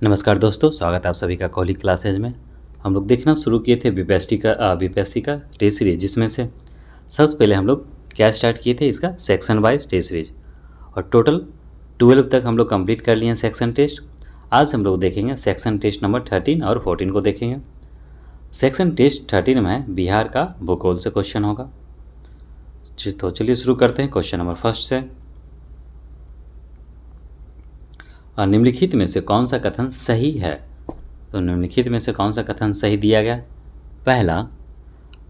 नमस्कार दोस्तों, स्वागत है आप सभी का कॉलिंग क्लासेज में। हम लोग देखना शुरू किए थे बीपीएससी का टेस्ट सीरीज, जिसमें से सबसे पहले हम लोग क्या स्टार्ट किए थे, इसका सेक्शन वाइज टेस्ट सीरीज। और टोटल 12 तक हम लोग कंप्लीट कर लिए हैं सेक्शन टेस्ट। आज हम लोग देखेंगे सेक्शन टेस्ट नंबर 13 और 14 को देखेंगे। सेक्शन टेस्ट 13 में बिहार का भूगोल से क्वेश्चन होगा। तो चलिए शुरू करते हैं क्वेश्चन नंबर फर्स्ट से। निम्नलिखित में से कौन सा कथन सही है? तो निम्नलिखित में से कौन सा कथन सही दिया गया? पहला,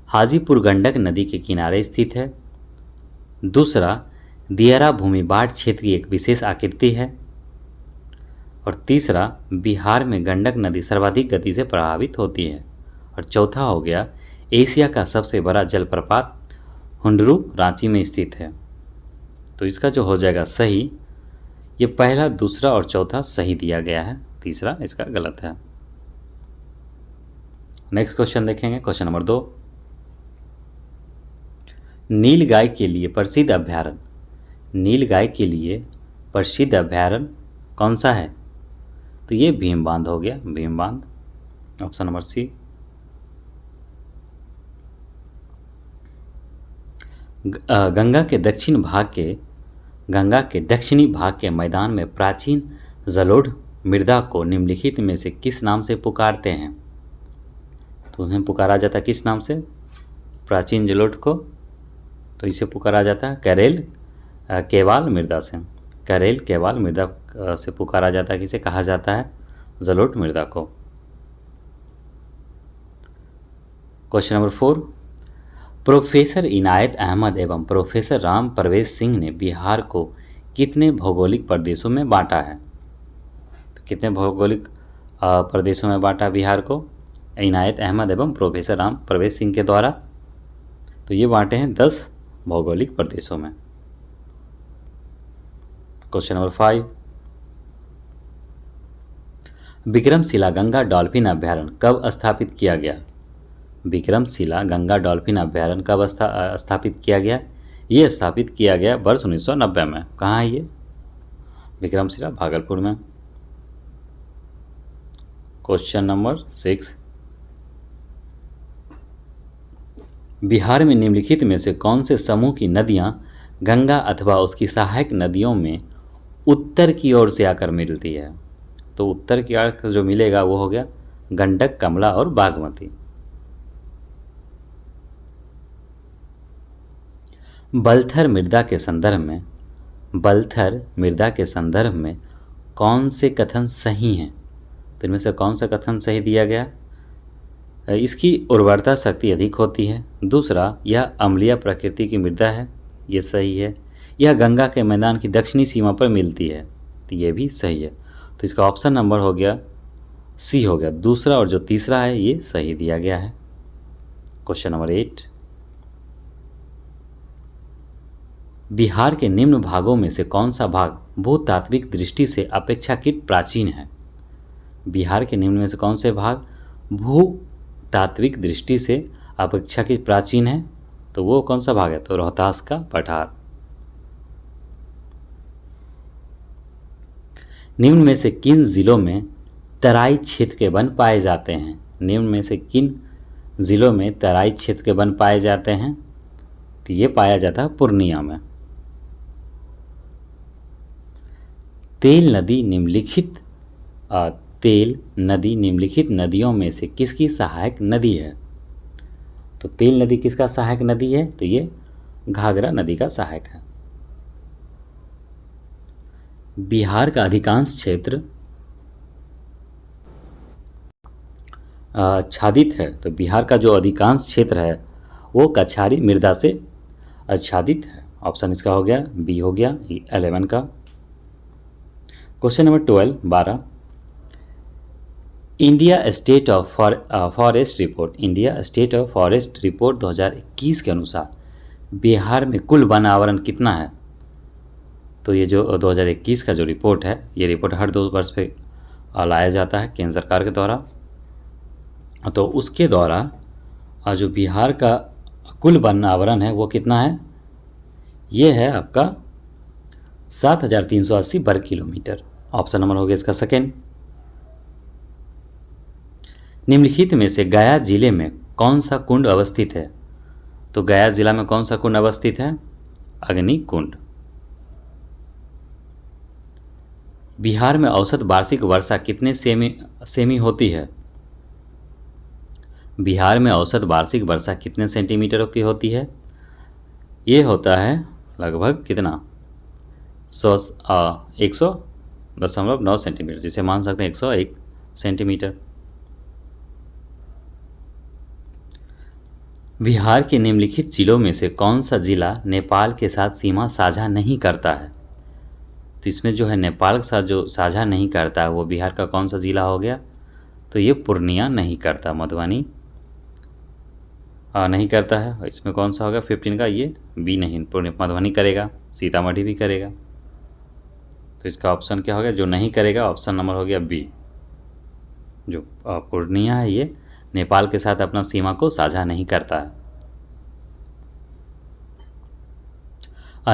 हाजीपुर गंडक नदी के किनारे स्थित है। दूसरा, दियारा भूमि बाढ़ क्षेत्र की एक विशेष आकृति है। और तीसरा, बिहार में गंडक नदी सर्वाधिक गति से प्रभावित होती है। और चौथा हो गया, एशिया का सबसे बड़ा जलप्रपात हुंडरू रांची में स्थित है। तो इसका जो हो जाएगा सही, ये पहला, दूसरा और चौथा सही दिया गया है, तीसरा इसका गलत है। नेक्स्ट क्वेश्चन देखेंगे, क्वेश्चन नंबर 2। नीलगाय के लिए प्रसिद्ध अभ्यारण्य, नीलगाय के लिए प्रसिद्ध अभ्यारण्य कौन सा है? तो ये भीम बांध हो गया, भीम बांध, ऑप्शन नंबर सी। गंगा के दक्षिणी भाग के मैदान में प्राचीन जलोढ़ मृदा को निम्नलिखित में से किस नाम से पुकारते हैं? तो उन्हें पुकारा जाता है किस नाम से? प्राचीन जलोढ़ को, तो इसे पुकारा जाता है करेल केवाल मृदा से। करेल केवाल मृदा से पुकारा जाता है, किसे कहा जाता है? जलोढ़ मृदा को। Question number 4। प्रोफेसर इनायत अहमद एवं प्रोफेसर राम परवेश सिंह ने बिहार को कितने भौगोलिक प्रदेशों में बांटा है? तो कितने भौगोलिक प्रदेशों में बांटा बिहार को इनायत अहमद एवं प्रोफेसर राम परवेश सिंह के द्वारा? तो ये बांटे हैं 10 भौगोलिक प्रदेशों में। Question number 5। Vikramshila Ganga dolphin अभ्यारण्य कब स्थापित किया गया? विक्रमशिला गंगा डॉल्फिन अभ्यारण्य कब स्थापित किया गया? ये स्थापित किया गया वर्ष 1990 में। कहाँ है ये? विक्रमशिला भागलपुर में। Question number 6। बिहार में निम्नलिखित में से कौन से समूह की नदियाँ गंगा अथवा उसकी सहायक नदियों में उत्तर की ओर से आकर मिलती है? तो उत्तर की ओर जो मिलेगा वो हो गया गंडक, कमला और बागमती। बलथर मृदा के संदर्भ में कौन से कथन सही हैं? तो इनमें से कौन सा कथन सही दिया गया? इसकी उर्वरता शक्ति अधिक होती है। दूसरा, यह अम्लीय प्रकृति की मृदा है, ये सही है। यह गंगा के मैदान की दक्षिणी सीमा पर मिलती है, तो ये भी सही है। तो इसका ऑप्शन नंबर हो गया सी हो गया, दूसरा और जो तीसरा है ये सही दिया गया है। Question number 8। बिहार के निम्न भागों में से कौन सा भाग भूतात्विक दृष्टि से अपेक्षाकृत प्राचीन है? बिहार के निम्न में से कौन से भाग भूतात्विक दृष्टि से अपेक्षाकृत प्राचीन है? तो वो कौन सा भाग है? तो रोहतास का पठार। निम्न में से किन जिलों में तराई क्षेत्र के वन पाए जाते हैं? निम्न में से किन जिलों में तराई क्षेत्र के वन पाए जाते हैं? तो ये पाया जाता है पूर्णिया में। तेल नदी निम्नलिखित नदियों में से किसकी सहायक नदी है? तो तेल नदी किसका सहायक नदी है? तो ये घाघरा नदी का सहायक है। बिहार का अधिकांश क्षेत्र आच्छादित है। तो बिहार का जो अधिकांश क्षेत्र है वो कछारी मृदा से आच्छादित है। ऑप्शन इसका हो गया बी, हो गया 11 का। Question number 12। India state of forest report 2021 के अनुसार बिहार में कुल वन आवरण कितना है? तो ये जो 2021 का जो रिपोर्ट है, ये रिपोर्ट हर 2 वर्ष पे लाया जाता है केंद्र सरकार के द्वारा। तो उसके द्वारा जो बिहार का कुल वन आवरण है वो कितना है? ये है आपका 7380 वर्ग किलोमीटर। ऑप्शन नंबर हो गया इसका सेकेंड। निम्नलिखित में से गया जिले में कौन सा कुंड अवस्थित है? तो गया जिला में कौन सा कुंड अवस्थित है? अग्नि कुंड। बिहार में औसत वार्षिक वर्षा कितने सेमी होती है? बिहार में औसत वार्षिक वर्षा कितने सेंटीमीटर की होती है? ये होता है लगभग कितना 100.9 सेंटीमीटर, जिसे मान सकते हैं 101 सेंटीमीटर। बिहार के निम्नलिखित जिलों में से कौन सा जिला नेपाल के साथ सीमा साझा नहीं करता है? तो इसमें जो है नेपाल के साथ जो साझा नहीं करता है वो बिहार का कौन सा जिला हो गया? तो ये पूर्णिया नहीं करता, मधुबनी नहीं करता है। इसमें कौन सा होगा 15 का? ये बी नहीं, मधुबनी करेगा, सीतामढ़ी भी करेगा। तो इसका ऑप्शन क्या हो गया? जो नहीं करेगा ऑप्शन नंबर हो गया बी। जो पूर्णिया है ये नेपाल के साथ अपना सीमा को साझा नहीं करता है।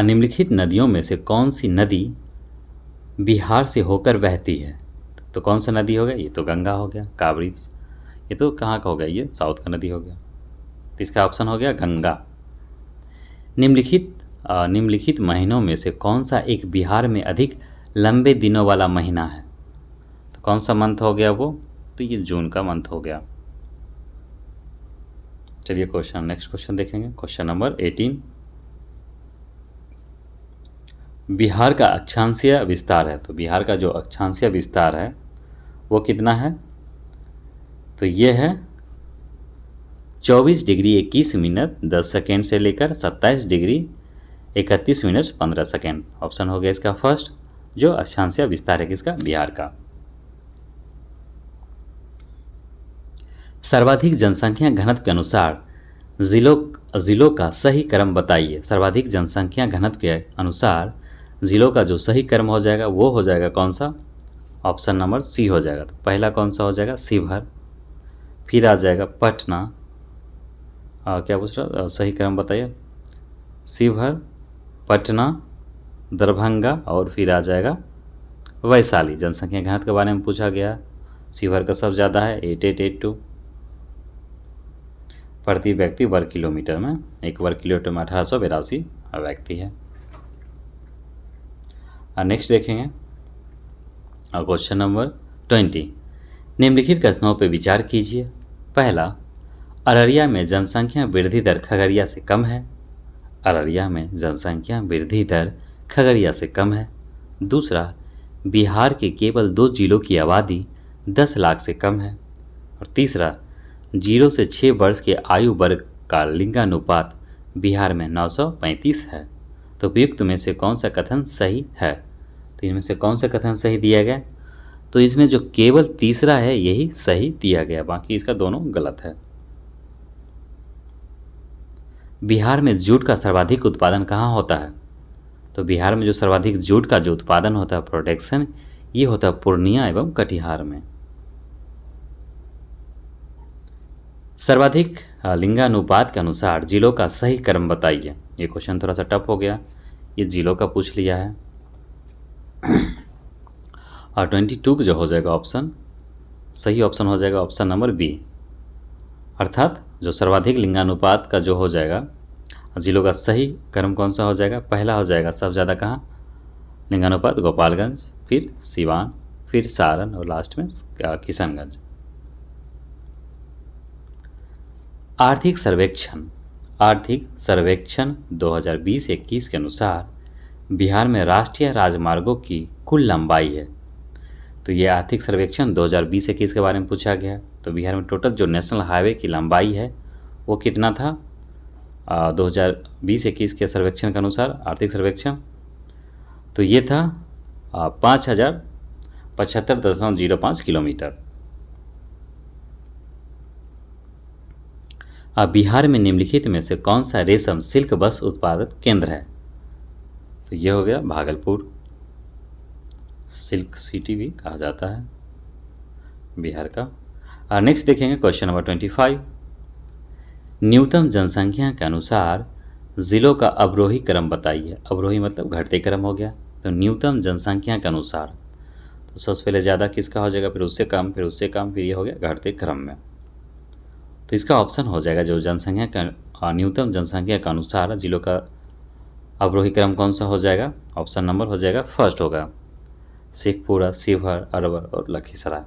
निम्नलिखित नदियों में से कौन सी नदी बिहार से होकर बहती है? तो कौन सा नदी हो गया? ये तो गंगा हो गया, कावेरी। ये तो कहाँ का हो गया? ये साउथ का नदी हो गया। तो इसका ऑप्शन हो गया गंगा। निम्नलिखित महीनों में से कौन सा एक बिहार में अधिक लंबे दिनों वाला महीना है? तो कौन सा मंथ हो गया वो? तो ये जून का मंथ हो गया। चलिए नेक्स्ट क्वेश्चन देखेंगे। Question number 18। बिहार का अक्षांशीय विस्तार है, तो बिहार का जो अक्षांशीय विस्तार है वो कितना है? तो ये है 24 डिग्री 21 मिनट 10 सेकेंड से लेकर 27 डिग्री 31 मिनट 15 सेकेंड। ऑप्शन हो गया इसका फर्स्ट, जो अक्षांशीय विस्तार है किसका? बिहार का। सर्वाधिक जनसंख्या घनत्व के अनुसार जिलों का सही क्रम बताइए। सर्वाधिक जनसंख्या घनत्व के अनुसार जिलों का जो सही क्रम हो जाएगा वो हो जाएगा कौन सा? ऑप्शन नंबर सी हो जाएगा। तो पहला कौन सा हो जाएगा? शिवहर, फिर आ जाएगा पटना, क्या पूछ रहा? सही क्रम बताइए। शिवहर, पटना, दरभंगा और फिर आ जाएगा वैशाली। जनसंख्या घनत्व के बारे में पूछा गया। शिवहर का सबसे ज़्यादा है 8882 प्रति व्यक्ति वर्ग किलोमीटर में। एक वर्ग किलोमीटर में 1882 व्यक्ति है। नेक्स्ट देखेंगे क्वेश्चन नंबर 20। निम्नलिखित कथनों पर विचार कीजिए। पहला, अररिया में जनसंख्या वृद्धि दर खगड़िया से कम है। अररिया में जनसंख्या वृद्धि दर खगड़िया से कम है। दूसरा, बिहार के केवल 2 जिलों की आबादी 10 लाख से कम है। और तीसरा, 0 से 6 वर्ष के आयु वर्ग का लिंगानुपात बिहार में 935 है। तो उपयुक्त में से कौन सा कथन सही है? तो इनमें से कौन सा कथन सही दिया गया? तो इसमें जो केवल तीसरा है यही सही दिया गया, बाकी इसका दोनों गलत है। बिहार में जूट का सर्वाधिक उत्पादन कहाँ होता है? तो बिहार में जो सर्वाधिक जूट का जो उत्पादन होता है, प्रोडक्शन, ये होता है पूर्णिया एवं कटिहार में। सर्वाधिक लिंगानुपात के अनुसार जिलों का सही क्रम बताइए। ये क्वेश्चन थोड़ा सा टफ हो गया, ये जिलों का पूछ लिया है। और 22 जो हो जाएगा ऑप्शन, सही ऑप्शन हो जाएगा ऑप्शन नंबर बी। अर्थात जो सर्वाधिक लिंगानुपात का जो हो जाएगा जिलों का सही क्रम कौन सा हो जाएगा? पहला हो जाएगा सबसे ज़्यादा कहाँ लिंगानुपात? गोपालगंज, फिर सिवान, फिर सारण और लास्ट में किशनगंज। आर्थिक सर्वेक्षण 2020-21 के अनुसार बिहार में राष्ट्रीय राजमार्गों की कुल लंबाई है। तो ये आर्थिक सर्वेक्षण 2020-21 के बारे में पूछा गया। तो बिहार में टोटल जो नेशनल हाईवे की लंबाई है वो कितना था 2020-21 के सर्वेक्षण के अनुसार? आर्थिक सर्वेक्षण तो ये था 5075.05 किलोमीटर। बिहार में निम्नलिखित में से कौन सा रेशम सिल्क बस उत्पादक केंद्र है? तो ये हो गया भागलपुर, सिल्क सिटी भी कहा जाता है बिहार का। नेक्स्ट देखेंगे क्वेश्चन नंबर 25। न्यूनतम जनसंख्या के अनुसार जिलों का अवरोही क्रम बताइए। अवरोही मतलब घटते क्रम हो गया। तो न्यूनतम जनसंख्या के अनुसार तो सबसे पहले ज़्यादा किसका हो जाएगा, फिर उससे कम, फिर उससे कम, फिर ये हो गया घटते क्रम में। तो इसका ऑप्शन हो जाएगा जो जनसंख्या का न्यूनतम जनसंख्या के अनुसार जिलों का अवरोही क्रम कौन सा हो जाएगा, ऑप्शन नंबर हो जाएगा फर्स्ट होगा, शेखपुरा, शिवहर, अरवल और लखीसराय।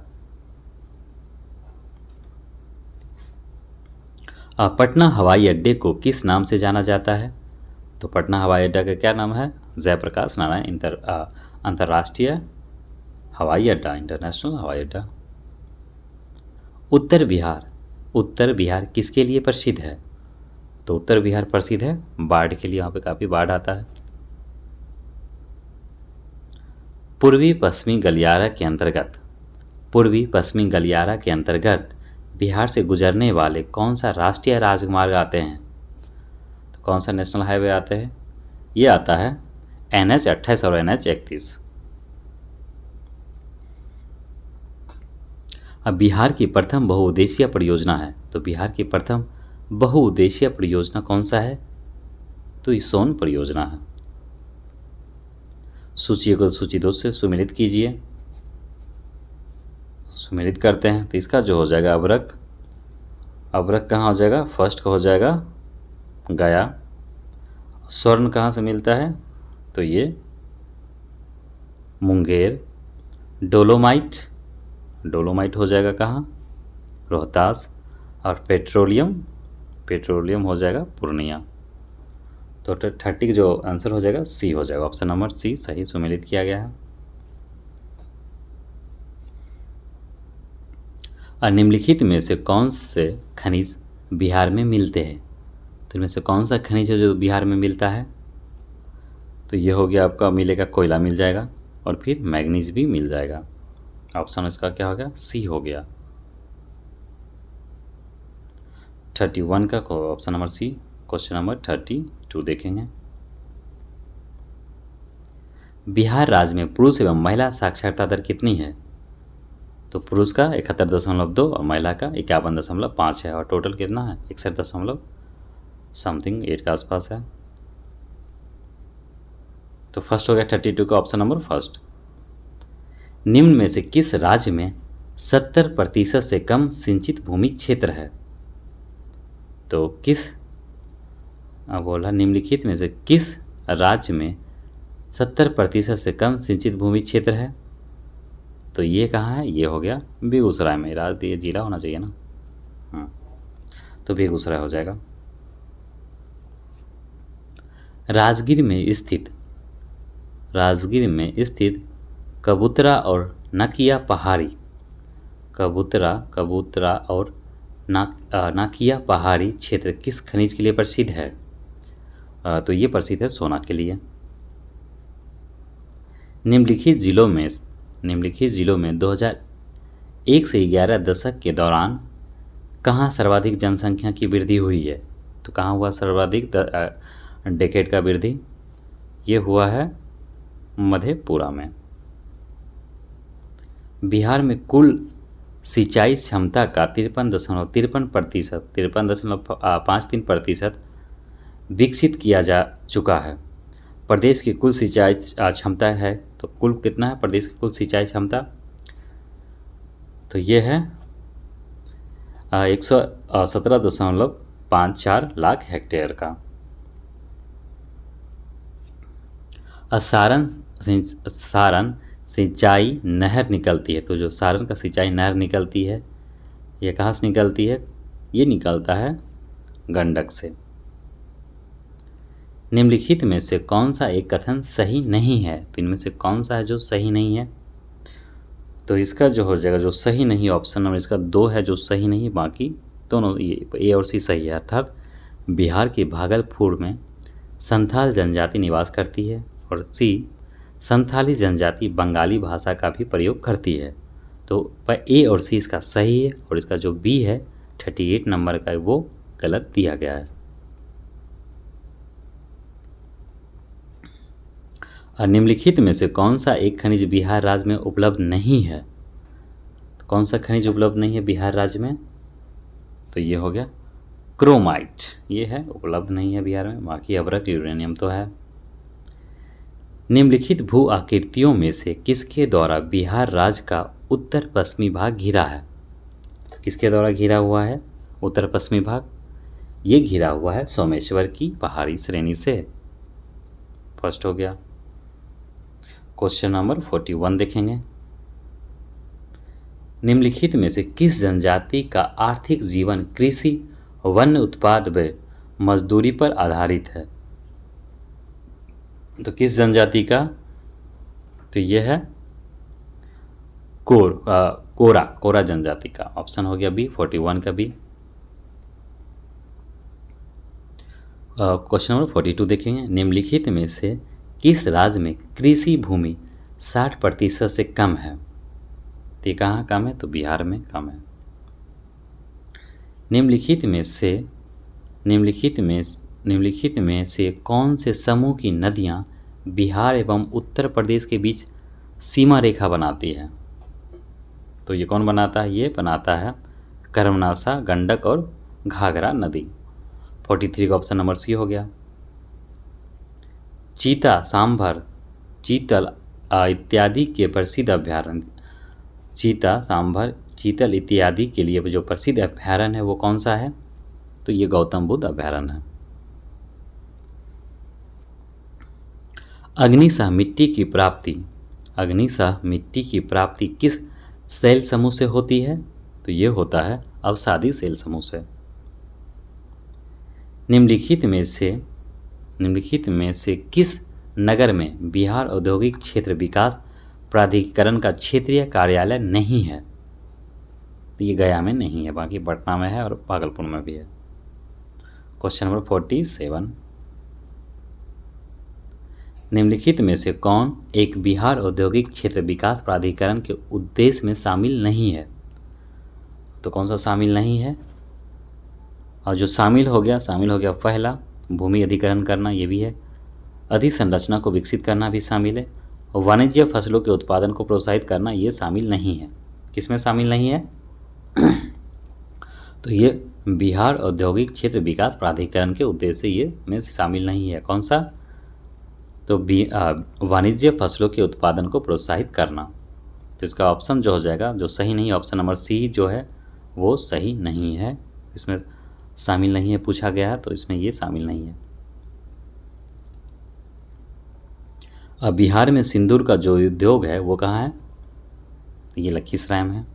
पटना हवाई अड्डे को किस नाम से जाना जाता है? तो पटना हवाई अड्डा का क्या नाम है? जयप्रकाश नारायण अंतर्राष्ट्रीय हवाई अड्डा, इंटरनेशनल हवाई अड्डा। उत्तर बिहार किसके लिए प्रसिद्ध है? तो उत्तर बिहार प्रसिद्ध है बाढ़ के लिए, यहाँ पे काफ़ी बाढ़ आता है। पूर्वी पश्चिमी गलियारा के अंतर्गत बिहार से गुजरने वाले कौन सा राष्ट्रीय राजमार्ग आते हैं? तो कौन सा नेशनल हाईवे आते हैं? ये आता है NH 28 और NH 31। अब बिहार की प्रथम बहुउद्देशीय परियोजना है, तो बिहार की प्रथम बहुउद्देशीय परियोजना कौन सा है? तो ये सोन परियोजना है। सूची को सूची 2 से सुमेलित कीजिए। सुमेलित करते हैं तो इसका जो हो जाएगा अबरक कहाँ हो जाएगा? फर्स्ट का हो जाएगा गया। स्वर्ण कहाँ से मिलता है? तो ये मुंगेर। डोलोमाइट हो जाएगा कहाँ? रोहतास। और पेट्रोलियम हो जाएगा पूर्णिया। तो 30 जो आंसर हो जाएगा सी हो जाएगा, ऑप्शन नंबर सी सही सुमेलित किया गया है। निम्नलिखित में से कौन से खनिज बिहार में मिलते हैं? तो इनमें से कौन सा खनिज है जो बिहार में मिलता है? तो ये हो गया आपका, मिलेगा कोयला मिल जाएगा और फिर मैग्नीज भी मिल जाएगा। ऑप्शन इसका क्या हो गया? सी हो गया। 31 का option number C. Question number 32 देखेंगे। बिहार राज्य में पुरुष एवं महिला साक्षरता दर कितनी है? तो पुरुष का 71.2 और महिला का 51.5 है, और टोटल कितना है? 61.8 के आसपास है। तो फर्स्ट हो गया 32 का ऑप्शन नंबर फर्स्ट। निम्न में से किस राज्य में 70% से कम सिंचित भूमि क्षेत्र है? तो निम्नलिखित में से किस राज्य में 70% से कम सिंचित भूमि क्षेत्र है? तो ये कहाँ है? ये हो गया बेगूसराय में। राज्य जिला होना चाहिए ना, तो बेगूसराय हो जाएगा। राजगीर में स्थित कबूतरा और नाकिया पहाड़ी क्षेत्र किस खनिज के लिए प्रसिद्ध है? तो ये प्रसिद्ध है सोना के लिए। निम्नलिखित जिलों में 2001 से 11 दशक के दौरान कहाँ सर्वाधिक जनसंख्या की वृद्धि हुई है? तो कहाँ हुआ सर्वाधिक डेकेड का वृद्धि? ये हुआ है मधेपुरा में। बिहार में कुल सिंचाई क्षमता का 53.53% विकसित किया जा चुका है। प्रदेश की कुल सिंचाई क्षमता है, तो कुल कितना है प्रदेश की कुल सिंचाई क्षमता? तो ये है 117.54 लाख हेक्टेयर का। सारण सिंचाई नहर निकलती है, तो जो सारण का सिंचाई नहर निकलती है, ये कहाँ से निकलती है? ये निकलता है गंडक से। निम्नलिखित में से कौन सा एक कथन सही नहीं है? तो इनमें से कौन सा है जो सही नहीं है? तो इसका जो हो जाएगा जो सही नहीं, ऑप्शन नंबर इसका 2 है जो सही नहीं, बाकी दोनों ये ए और सी सही है। अर्थात बिहार के भागलपुर में संथाल जनजाति निवास करती है, और सी संथाली जनजाति बंगाली भाषा का भी प्रयोग करती है। तो ए और सी इसका सही है, और इसका जो बी है 38 नंबर का वो गलत दिया गया है। निम्नलिखित में से कौन सा एक खनिज बिहार राज्य में उपलब्ध नहीं है? तो कौन सा खनिज उपलब्ध नहीं है बिहार राज्य में? तो ये हो गया क्रोमाइट, ये है उपलब्ध नहीं है बिहार में, बाकी अभ्रक यूरेनियम तो है। निम्नलिखित भू आकृतियों में से किसके द्वारा बिहार राज्य का उत्तर पश्चिमी भाग घिरा है? तो किसके द्वारा घिरा हुआ है? उत्तर पश्चिमी भाग। ये घिरा हुआ है सोमेश्वर की पहाड़ी श्रेणी से। फर्स्ट हो गया। क्वेश्चन नंबर 41 देखेंगे। निम्नलिखित में से किस जनजाति का आर्थिक जीवन कृषि, वन्य उत्पाद व मजदूरी पर आधारित है? तो किस जनजाति का? तो यह है कोरा जनजाति का। ऑप्शन हो गया बी, 41 का बी। क्वेश्चन नंबर 42 देखेंगे। निम्नलिखित में से किस राज्य में कृषि भूमि 60% से कम है? तो ये कहाँ कम है? तो बिहार में कम है। निम्नलिखित में से कौन से समूह की नदियाँ बिहार एवं उत्तर प्रदेश के बीच सीमा रेखा बनाती है? तो ये कौन बनाता है? ये बनाता है कर्मनासा, गंडक और घाघरा नदी। 43 का ऑप्शन नंबर सी हो गया। चीता, सांभर, चीतल इत्यादि के प्रसिद्ध अभ्यारण्य, चीता, सांभर, चीतल इत्यादि के लिए जो प्रसिद्ध अभ्यारण्य है वो कौन सा है? तो ये गौतम बुद्ध अभ्यारण्य है। अग्निशाह मिट्टी की प्राप्ति किस सेल समूह से होती है? तो ये होता है अवसादी सेल समूह से। निम्नलिखित में से किस नगर में बिहार औद्योगिक क्षेत्र विकास प्राधिकरण का क्षेत्रीय कार्यालय नहीं है? तो ये गया में नहीं है, बाकी पटना में है और भागलपुर में भी है। Question number 47। निम्नलिखित में से कौन एक बिहार औद्योगिक क्षेत्र विकास प्राधिकरण के उद्देश्य में शामिल नहीं है? तो कौन सा शामिल नहीं है? और जो शामिल हो गया पहला, भूमि अधिग्रहण करना, ये भी है। अधिसंरचना को विकसित करना भी शामिल है। और वाणिज्य फसलों के उत्पादन को प्रोत्साहित करना, ये शामिल नहीं है। किसमें शामिल नहीं है? तो ये बिहार औद्योगिक क्षेत्र विकास प्राधिकरण के उद्देश्य ये में शामिल नहीं है। कौन सा? तो वाणिज्य फसलों के उत्पादन को प्रोत्साहित करना। तो इसका ऑप्शन जो हो जाएगा, जो सही नहीं है, ऑप्शन नंबर सी जो है वो सही नहीं है, इसमें शामिल नहीं है, पूछा गया है तो इसमें ये शामिल नहीं है। अब बिहार में सिंदूर का जो उद्योग है वो कहाँ है? तो ये लखीसराय में है।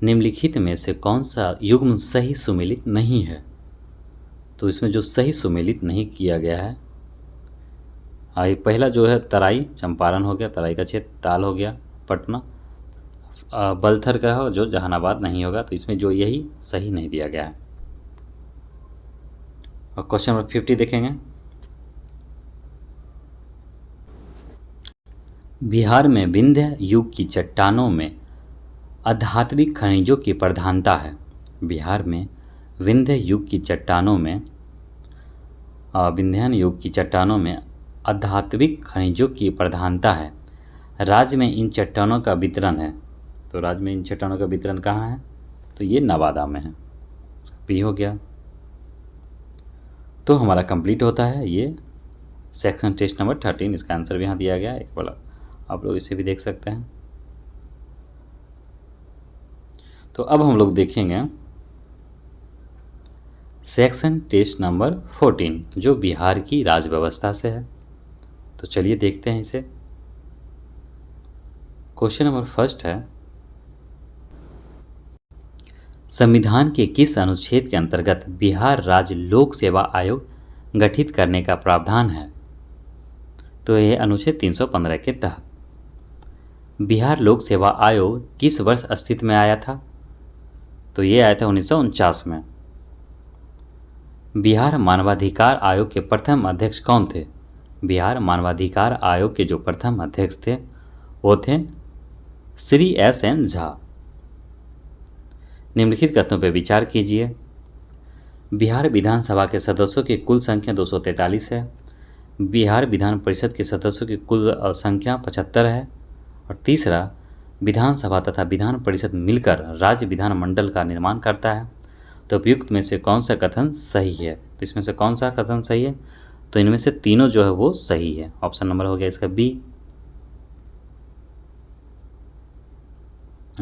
निम्नलिखित में से कौन सा युग्म सही सुमेलित नहीं है? तो इसमें जो सही सुमेलित नहीं किया गया है, पहला जो है तराई, चंपारण हो गया, तराई का क्षेत्र, ताल हो गया पटना, बलथर का हो जो जहानाबाद नहीं होगा, तो इसमें जो यही सही नहीं दिया गया है। और क्वेश्चन नंबर 50 देखेंगे। बिहार में विंध्य युग की चट्टानों में आध्यात्मिक खनिजों की प्रधानता है। बिहार में विंध्य युग की चट्टानों में विंध्यन युग की चट्टानों में आध्यात्मिक खनिजों की प्रधानता है। राज्य में इन चट्टानों का वितरण है। तो राज्य में इन चट्टानों का वितरण कहाँ है? तो ये नवादा में है। बी हो गया। तो हमारा कंप्लीट होता है ये सेक्शन टेस्ट नंबर 13। इसका आंसर भी यहाँ दिया गया है, एक बार आप लोग इसे भी देख सकते हैं। तो अब हम लोग देखेंगे सेक्शन टेस्ट नंबर 14 जो बिहार की राज्य व्यवस्था से है। तो चलिए देखते हैं इसे। क्वेश्चन नंबर फर्स्ट है, संविधान के किस अनुच्छेद के अंतर्गत बिहार राज्य लोक सेवा आयोग गठित करने का प्रावधान है? तो यह अनुच्छेद 315 के तहत। बिहार लोक सेवा आयोग किस वर्ष अस्तित्व में आया था? तो ये आया था 1949 में। बिहार मानवाधिकार आयोग के प्रथम अध्यक्ष कौन थे? बिहार मानवाधिकार आयोग के जो प्रथम अध्यक्ष थे वो थे श्री S.N. झा। निम्नलिखित कथनों पर विचार कीजिए। बिहार विधानसभा के सदस्यों की कुल संख्या 243 है। बिहार विधान परिषद के सदस्यों की कुल संख्या 75 है। और तीसरा, विधानसभा तथा विधान परिषद मिलकर राज्य विधानमंडल का निर्माण करता है। तो उपयुक्त में से कौन सा कथन सही है? तो इसमें से कौन सा कथन सही है? तो इनमें से तीनों जो है वो सही है। ऑप्शन नंबर हो गया इसका B.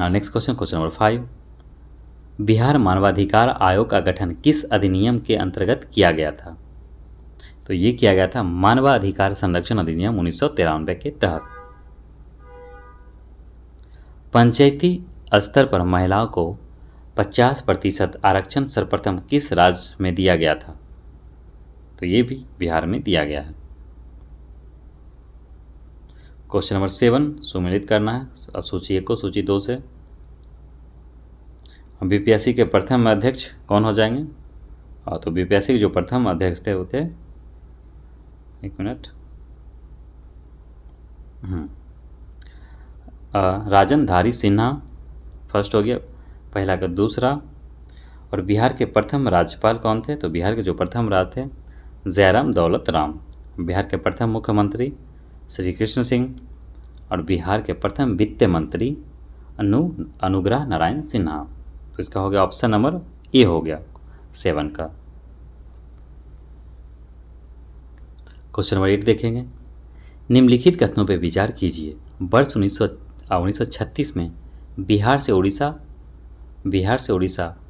Next question, question number 5। Bihar मानवाधिकार आयोग का गठन किस अधिनियम के अंतर्गत किया गया था? तो ये किया गया था मानवाधिकार संरक्षण अधिनियम 1993 के तहत। पंचायती स्तर पर महिलाओं को 50% आरक्षण सर्वप्रथम किस राज्य में दिया गया था? तो ये भी बिहार में दिया गया है। क्वेश्चन नंबर 7 सुमेलित करना है सूची 1 को सूची 2 से। बीपीएससी के प्रथम अध्यक्ष कौन हो जाएंगे? तो बीपीएससी के जो प्रथम अध्यक्ष थे वो थे, एक मिनट, राजन धारी सिन्हा फर्स्ट हो गया, पहला का दूसरा। और बिहार के प्रथम राज्यपाल कौन थे? तो बिहार के जो प्रथम राज थे जयराम दौलत राम। बिहार के प्रथम मुख्यमंत्री श्री कृष्ण सिंह। और बिहार के प्रथम वित्त मंत्री अनुग्रह नारायण सिन्हा। तो इसका हो गया ऑप्शन नंबर ए हो गया 7 का। क्वेश्चन नंबर 8 देखेंगे। निम्नलिखित कथनों पर विचार कीजिए। वर्ष 1936 में बिहार से उड़ीसा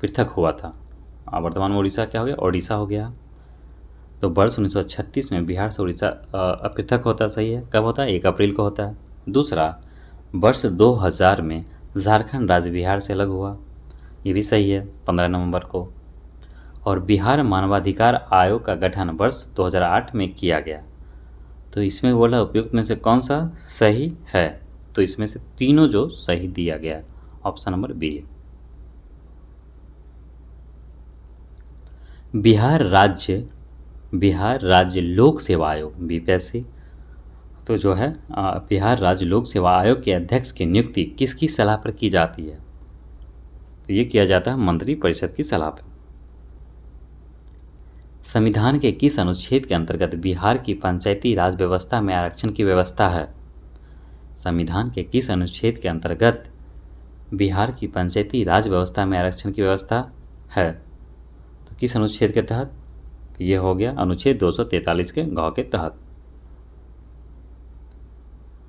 पृथक हुआ था। वर्तमान में उड़ीसा क्या हो गया? ओडिशा हो गया। तो वर्ष 1936 में बिहार से उड़ीसा पृथक होता, सही है। कब होता है? 1 अप्रैल को होता है। दूसरा, वर्ष 2000 में झारखंड राज्य बिहार से अलग हुआ, ये भी सही है, 15 नवंबर को। और बिहार मानवाधिकार आयोग का गठन वर्ष 2008 में किया गया। तो इसमें बोला उपयुक्त में से कौन सा सही है? तो इसमें से तीनों जो सही दिया गया, ऑप्शन नंबर बी। बिहार राज्य लोक सेवा आयोग बीपीएससी, तो जो है बिहार राज्य लोक सेवा आयोग के अध्यक्ष की नियुक्ति किसकी सलाह पर की जाती है? तो ये किया जाता है मंत्री परिषद की सलाह पर। संविधान के किस अनुच्छेद के अंतर्गत बिहार की पंचायती राज व्यवस्था में आरक्षण की व्यवस्था है? संविधान के किस अनुच्छेद के अंतर्गत बिहार की पंचायती राज व्यवस्था में आरक्षण की व्यवस्था है? तो किस अनुच्छेद के तहत? तो ये हो गया अनुच्छेद 243 के घ के तहत।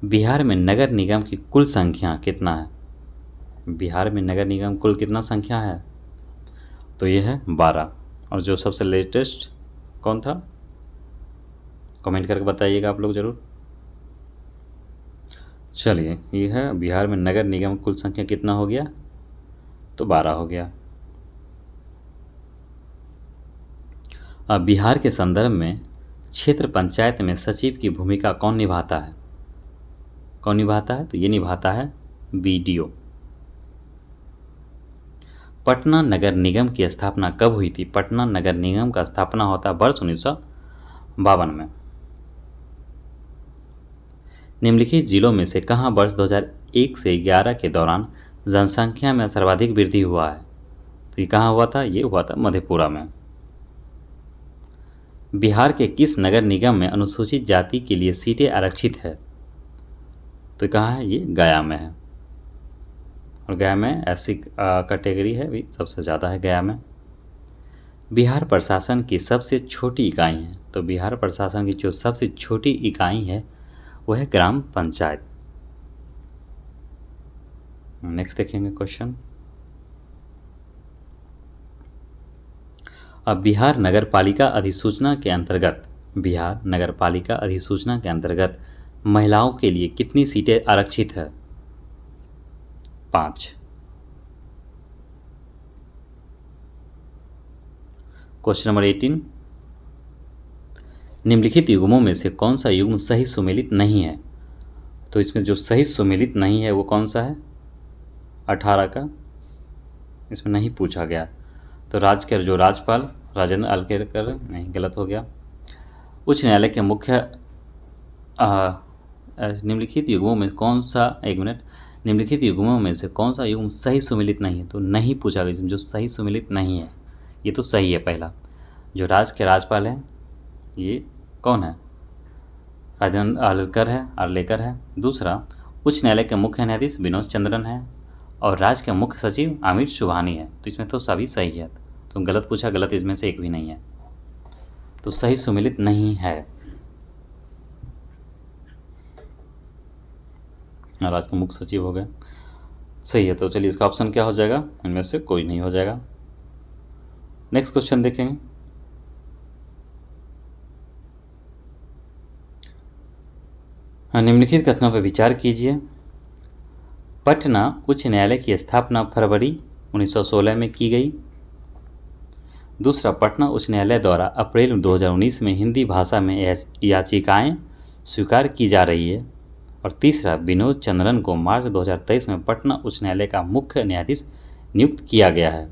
बिहार में नगर निगम की कुल संख्या कितना है? बिहार में नगर निगम कुल कितना संख्या है? तो ये है 12। और जो सबसे लेटेस्ट कौन था? कमेंट करके बताइएगा आप लोग ज़रूर। चलिए, ये है बिहार में नगर निगम कुल संख्या कितना हो गया? तो 12 हो गया। अब बिहार के संदर्भ में क्षेत्र पंचायत में सचिव की भूमिका कौन निभाता है? कौन निभाता है? तो ये निभाता है बीडीओ। पटना नगर निगम की स्थापना कब हुई थी? पटना नगर निगम का स्थापना होता है वर्ष 1952 में। निम्नलिखित जिलों में से कहाँ वर्ष 2001 से 11 के दौरान जनसंख्या में सर्वाधिक वृद्धि हुआ है? तो ये कहाँ हुआ था? ये हुआ था मधेपुरा में। बिहार के किस नगर निगम में अनुसूचित जाति के लिए सीटें आरक्षित है? तो कहाँ है? ये गया में है। और गया में ऐसी कैटेगरी है भी सबसे ज़्यादा है गया में। बिहार प्रशासन की सबसे छोटी इकाई है? तो बिहार प्रशासन की जो सबसे छोटी इकाई है वह है ग्राम पंचायत। नेक्स्ट देखेंगे क्वेश्चन। अब बिहार नगर पालिका अधिसूचना के अंतर्गत महिलाओं के लिए कितनी सीटें आरक्षित है? 5। Question number 18। निम्नलिखित युग्मों में से कौन सा युग्म सही सुमेलित नहीं है? तो इसमें जो सही सुमेलित नहीं है वो कौन सा है? 18 का इसमें नहीं पूछा गया। तो जो राज्यपाल राजेंद्र आलकेरकर, नहीं, गलत हो गया। उच्च न्यायालय के मुख्य निम्नलिखित युग्मों में कौन सा, एक मिनट, निम्नलिखित युग्मों में से कौन सा युग्म सही सुमेलित नहीं है? तो नहीं पूछा गया। इसमें जो सही सुमेलित नहीं है ये तो सही है। पहला, जो राज्य के राज्यपाल हैं ये कौन है? राजेंद्र आर्लेकर है। दूसरा, उच्च न्यायालय के मुख्य न्यायाधीश विनोद चंद्रन है। और राज्य के मुख्य सचिव अमित सुबहानी है। तो इसमें तो सभी सही है। तो गलत पूछा, गलत इसमें से एक भी नहीं है। तो सही सुमेलित नहीं है। राज्य के मुख्य सचिव हो गए। सही है। तो चलिए इसका ऑप्शन क्या हो जाएगा, इनमें से कोई नहीं हो जाएगा। नेक्स्ट क्वेश्चन देखेंगे। निम्नलिखित कथनों पर विचार कीजिए। पटना उच्च न्यायालय की स्थापना फरवरी 1916 में की गई। दूसरा, पटना उच्च न्यायालय द्वारा अप्रैल 2019 में हिंदी भाषा में याचिकाएं स्वीकार की जा रही है। और तीसरा, विनोद चंद्रन को मार्च 2023 में पटना उच्च न्यायालय का मुख्य न्यायाधीश नियुक्त किया गया है।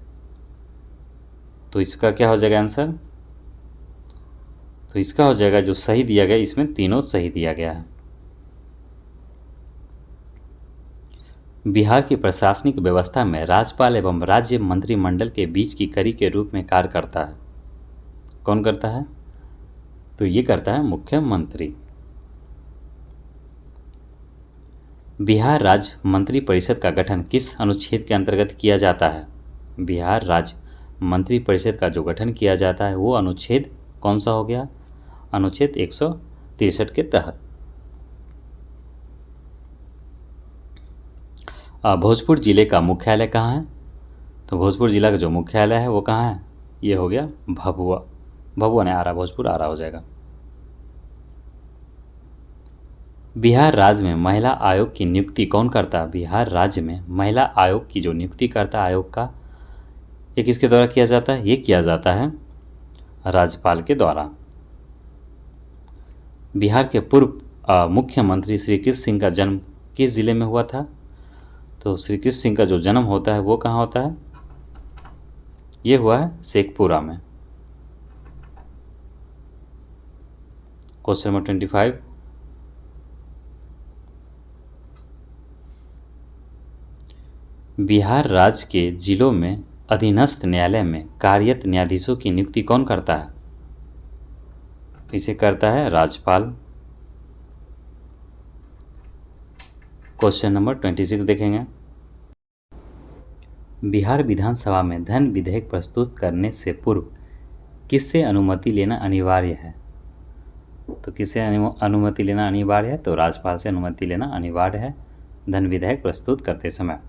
तो इसका क्या हो जाएगा आंसर? तो इसका हो जाएगा जो सही दिया गया, इसमें तीनों सही दिया गया है। बिहार की प्रशासनिक व्यवस्था में राज्यपाल एवं राज्य मंत्रिमंडल के बीच की कड़ी के रूप में कार्य करता है। कौन करता है? तो ये करता है मुख्यमंत्री। बिहार राज्य मंत्री परिषद का गठन किस अनुच्छेद के अंतर्गत किया जाता है? बिहार राज्य मंत्री परिषद का जो गठन किया जाता है वो अनुच्छेद कौन सा हो गया? अनुच्छेद 163 के तहत। भोजपुर जिले का मुख्यालय कहाँ है? तो भोजपुर जिला का जो मुख्यालय है वो कहाँ है? ये हो गया भभुआ। भभुआ नहीं, आरा, भोजपुर आरा हो जाएगा। बिहार राज्य में महिला आयोग की नियुक्ति कौन करता है? बिहार राज्य में महिला आयोग की जो नियुक्ति करता है आयोग का, ये किसके द्वारा किया जाता है? ये किया जाता है राज्यपाल के द्वारा। बिहार के पूर्व मुख्यमंत्री श्री कृष्ण सिंह का जन्म किस जिले में हुआ था? तो श्री कृष्ण सिंह का जो जन्म होता है वो कहाँ होता है? ये हुआ है शेखपुरा में। Question number 25। बिहार राज्य के जिलों में अधीनस्थ न्यायालय में कार्यरत न्यायाधीशों की नियुक्ति कौन करता है? इसे करता है राज्यपाल। क्वेश्चन नंबर 26 देखेंगे। बिहार विधानसभा में धन विधेयक प्रस्तुत करने से पूर्व किससे अनुमति लेना अनिवार्य है? तो किससे अनुमति लेना अनिवार्य है? तो राज्यपाल से अनुमति लेना अनिवार्य है धन विधेयक प्रस्तुत करते समय।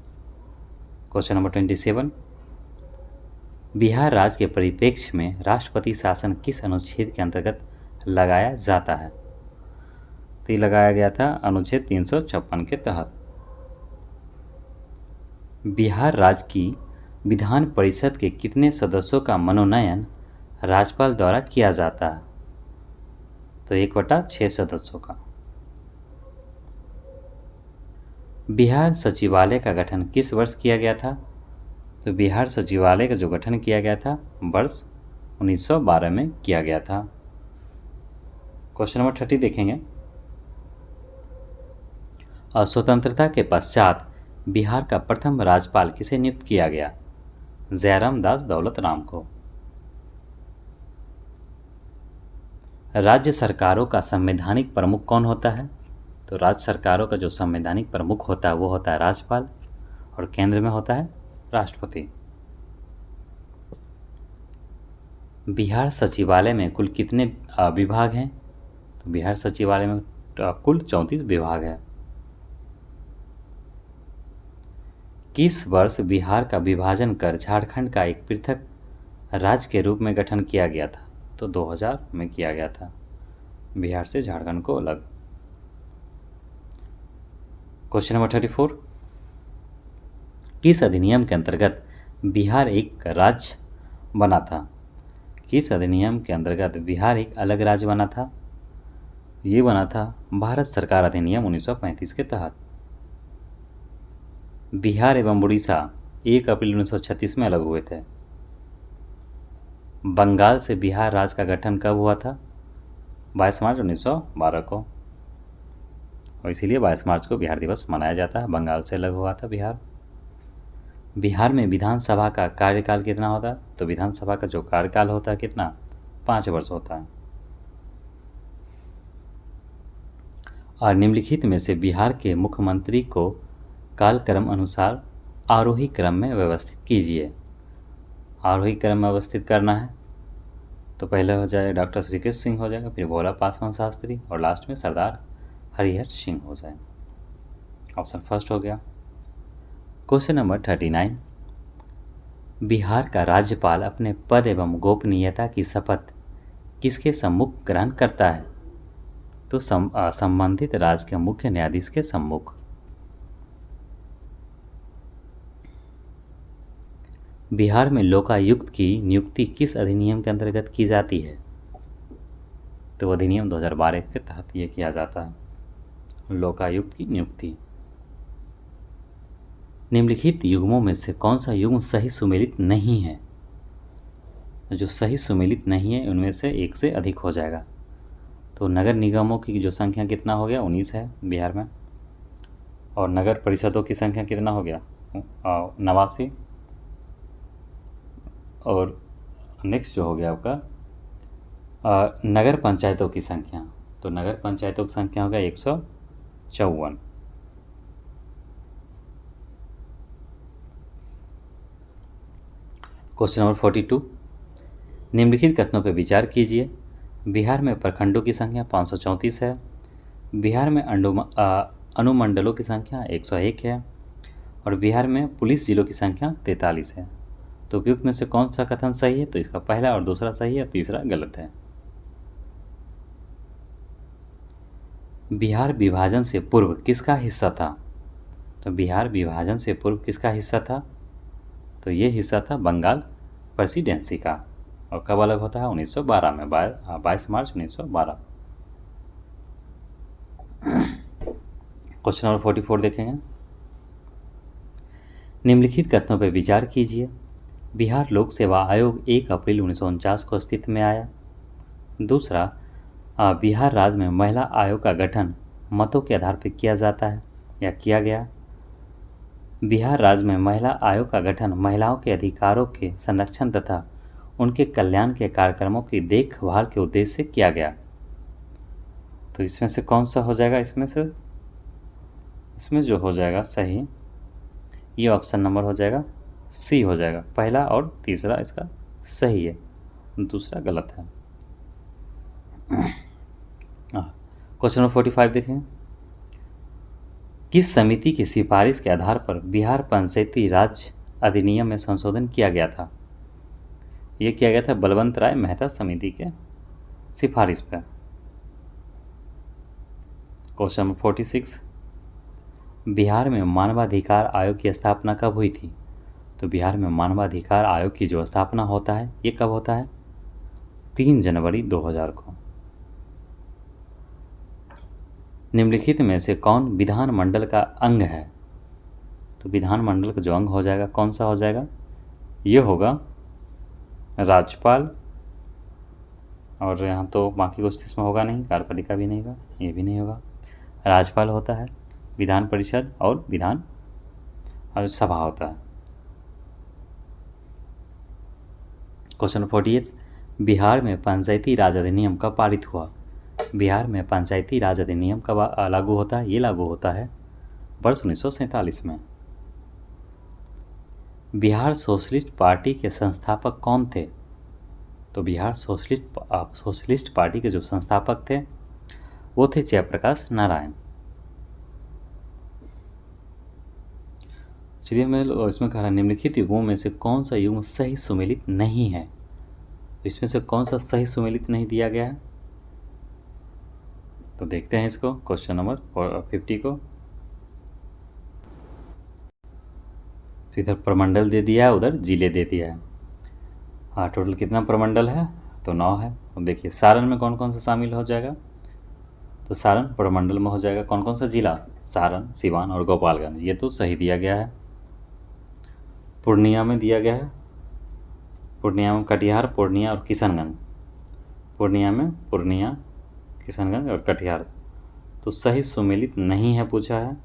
Question number 27। बिहार राज्य के परिप्रेक्ष्य में राष्ट्रपति शासन किस अनुच्छेद के अंतर्गत लगाया जाता है? तो ये लगाया गया था अनुच्छेद 356 के तहत। बिहार राज्य की विधान परिषद के कितने सदस्यों का मनोनयन राज्यपाल द्वारा किया जाता है? तो 1/6 सदस्यों का। बिहार सचिवालय का गठन किस वर्ष किया गया था? तो बिहार सचिवालय का जो गठन किया गया था वर्ष 1912 में किया गया था। क्वेश्चन नंबर 30 देखेंगे। स्वतंत्रता के पश्चात बिहार का प्रथम राज्यपाल किसे नियुक्त किया गया? जयराम दास दौलत राम को। राज्य सरकारों का संवैधानिक प्रमुख कौन होता है? तो राज्य सरकारों का जो संवैधानिक प्रमुख होता है वो होता है राज्यपाल, और केंद्र में होता है राष्ट्रपति। बिहार सचिवालय में कुल कितने विभाग हैं? तो बिहार सचिवालय में कुल 34 विभाग है। किस वर्ष बिहार का विभाजन कर झारखंड का एक पृथक राज्य के रूप में गठन किया गया था? तो 2000 में किया गया था बिहार से झारखंड को अलग। Question number 34। किस अधिनियम के अंतर्गत बिहार एक राज्य बना था? किस अधिनियम के अंतर्गत बिहार एक अलग राज्य बना था? ये बना था भारत सरकार अधिनियम 1935 के तहत। बिहार एवं उड़ीसा 1 अप्रैल 1936 में अलग हुए थे। बंगाल से बिहार राज्य का गठन कब हुआ था? 22 मार्च 1912 को, और इसीलिए 22 मार्च को बिहार दिवस मनाया जाता है। बंगाल से अलग हुआ था बिहार। बिहार में विधानसभा का कार्यकाल कितना होता है? तो विधानसभा का जो कार्यकाल होता है कितना? 5 वर्ष होता है। और निम्नलिखित में से बिहार के मुख्यमंत्री को कालक्रम अनुसार आरोही क्रम में व्यवस्थित कीजिए। आरोही क्रम में व्यवस्थित करना है तो पहले हो जाए डॉक्टर श्री कृष्ण सिंह हो जाएगा, फिर भोला पासवान शास्त्री, और लास्ट में सरदार हरिहर सिंह हो जाए। ऑप्शन फर्स्ट हो गया। क्वेश्चन नंबर 39, बिहार का राज्यपाल अपने पद एवं गोपनीयता की शपथ किसके सम्मुख ग्रहण करता है? तो संबंधित राज्य के मुख्य न्यायाधीश के सम्मुख। बिहार में लोकायुक्त की नियुक्ति किस अधिनियम के अंतर्गत की जाती है? तो अधिनियम 2012 के तहत ये किया जाता है, लोकायुक्त की नियुक्ति। निम्नलिखित युग्मों में से कौन सा युग्म सही सुमेलित नहीं है? जो सही सुमेलित नहीं है उनमें से एक से अधिक हो जाएगा। तो नगर निगमों की जो संख्या कितना हो गया, 19 है बिहार में। और नगर परिषदों की संख्या कितना हो गया, 89। और नेक्स्ट जो हो गया आपका नगर पंचायतों की संख्या, तो नगर पंचायतों की संख्या हो गया 154। क्वेश्चन नंबर 42, निम्नलिखित कथनों पर विचार कीजिए। बिहार में प्रखंडों की संख्या 534 है। बिहार में अनुमंडलों की संख्या 101 है। और बिहार में पुलिस जिलों की संख्या 43 है। तो उपयुक्त में से कौन सा कथन सही है? तो इसका पहला और दूसरा सही है, तीसरा गलत है। बिहार विभाजन से पूर्व किसका हिस्सा था? तो बिहार विभाजन से पूर्व किसका हिस्सा था? तो ये हिस्सा था बंगाल प्रेसिडेंसी का। और कब अलग होता है? 1912 में, 22 मार्च 1912। क्वेश्चन नंबर 44 देखेंगे। निम्नलिखित कथनों पर विचार कीजिए। बिहार लोक सेवा आयोग 1 अप्रैल 1949 को अस्तित्व में आया। दूसरा, बिहार राज्य में महिला आयोग का गठन मतों के आधार पर किया जाता है या किया गया। बिहार राज्य में महिला आयोग का गठन महिलाओं के अधिकारों के संरक्षण तथा उनके कल्याण के कार्यक्रमों की देखभाल के उद्देश्य से किया गया। तो इसमें से कौन सा हो जाएगा? इसमें जो हो जाएगा सही, ये ऑप्शन नंबर हो जाएगा सी हो जाएगा। पहला और तीसरा इसका सही है, दूसरा गलत है। क्वेश्चन नंबर 45 देखें। किस समिति की सिफारिश के आधार पर बिहार पंचायती राज अधिनियम में संशोधन किया गया था? यह किया गया था बलवंत राय मेहता समिति के सिफारिश पर। क्वेश्चन नंबर 46, बिहार में मानवाधिकार आयोग की स्थापना कब हुई थी? तो बिहार में मानवाधिकार आयोग की जो स्थापना होता है ये कब होता है? 3 जनवरी 2000 को। निम्नलिखित में से कौन विधानमंडल का अंग है? तो विधानमंडल का जो अंग हो जाएगा कौन सा हो जाएगा? ये होगा राज्यपाल। और यहाँ तो बाकी कुछ इसमें होगा नहीं, कार्यपालिका भी नहीं होगा, ये भी नहीं होगा। राज्यपाल होता है, विधान परिषद और विधान सभा होता है। क्वेश्चन नंबर 48, बिहार में पंचायती राज अधिनियम कब पारित हुआ? बिहार में पंचायती राज अधिनियम कब लागू होता है? ये लागू होता है वर्ष 1947 में। बिहार सोशलिस्ट पार्टी के संस्थापक कौन थे? तो बिहार सोशलिस्ट पार्टी के जो संस्थापक थे वो थे जयप्रकाश नारायण। चलिए मैं इसमें कह रहा निम्नलिखित युग्मों में से कौन सा युग्म सही सुमेलित नहीं है? तो इसमें से कौन सा सही सुमेलित नहीं दिया गया है? तो देखते हैं इसको, क्वेश्चन नंबर 50 को। तो इधर प्रमंडल दे दिया है, उधर जिले दे दिया है। हाँ, टोटल कितना प्रमंडल है? तो 9 है। और देखिए सारण में कौन कौन सा शामिल हो जाएगा? तो सारण प्रमंडल में हो जाएगा। कौन कौन सा जिला? सारण, सिवान और गोपालगंज। ये तो सही दिया गया है। पूर्णिया में दिया गया है, पूर्णिया में कटिहार, पूर्णिया और किशनगंज। पूर्णिया में पूर्णिया, किशनगंज और कटिहार। तो सही सुमेलित नहीं है पूछा है।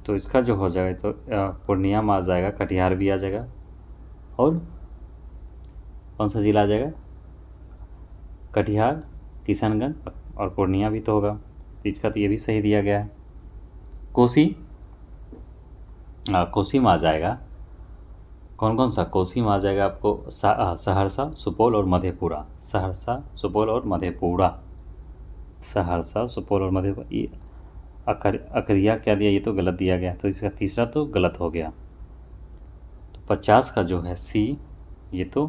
तो इसका जो हो जाएगा तो पूर्णिया में आ जाएगा, कटिहार भी आ जाएगा, और कौन सा जिला आ जाएगा? कटिहार, किशनगंज और पूर्णिया भी तो होगा। तो इसका तो ये भी सही दिया गया है। कोसी में आ जाएगा। कौन कौन सा कोसी में आ जाएगा आपको? सहरसा, सुपौल और मधेपुरा। सहरसा, सुपौल और मधेपुरा। सहरसा, सुपौल और मधेपुरा। अकरिया क्या दिया, ये तो गलत दिया गया, तो इसका तीसरा तो गलत हो गया। तो 50 का जो है सी, ये तो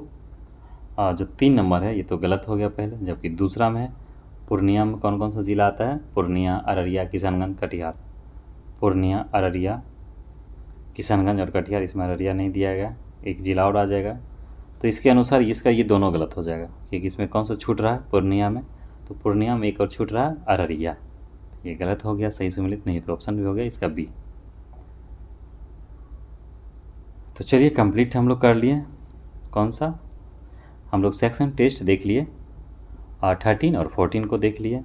जो 3 नंबर है ये तो गलत हो गया पहले, जबकि दूसरा में है पूर्णिया में कौन कौन सा ज़िला आता है, पूर्णिया, अररिया, किशनगंज, कटिहार। पूर्णिया, अररिया, किशनगंज और कटिहार, इसमें अररिया नहीं दिया गया, एक ज़िला और आ जाएगा। तो इसके अनुसार इसका ये दोनों गलत हो जाएगा, क्योंकि इसमें कौन सा छूट रहा है, पूर्णिया में, तो पूर्णिया में एक और छूट रहा है, अररिया। ये गलत हो गया, सही सम्मिलित नहीं, तो ऑप्शन भी हो गया इसका बी। तो चलिए कंप्लीट हम लोग कर लिए, कौन सा, हम लोग सेक्शन टेस्ट देख लिए, 13 और 14 को देख लिए।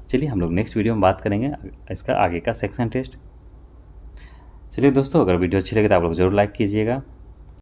चलिए हम लोग नेक्स्ट वीडियो में बात करेंगे इसका आगे का सेक्शन टेस्ट। चलिए दोस्तों, अगर वीडियो अच्छी लगे तो आप लोग ज़रूर लाइक कीजिएगा।